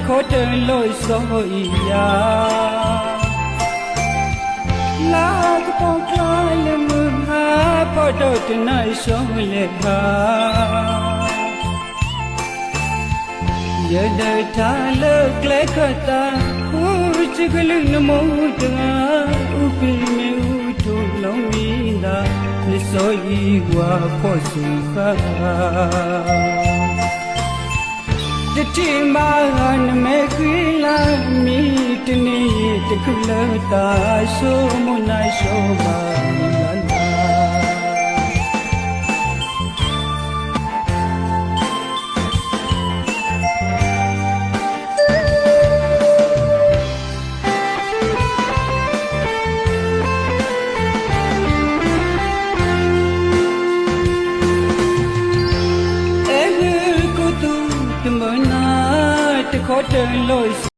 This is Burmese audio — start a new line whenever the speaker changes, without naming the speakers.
ခေါ်တယ်လို့ဆိုရလာကတော့ကြိုင်လမဟာပေါ်တော့တနိုင်ဆုံးလေပါရတဲ့ထားလို့ကလေးခတာဟူချကလေးနမို့တငါဥပိမေဥထုလုံးမီနာမဆိုဤဝါဖို့စုခါတတိမာနမေခိလာမီတနေတခုလတာဆိုမနိုင်ဆိုပါလန္တာခေါ်တယ်လို့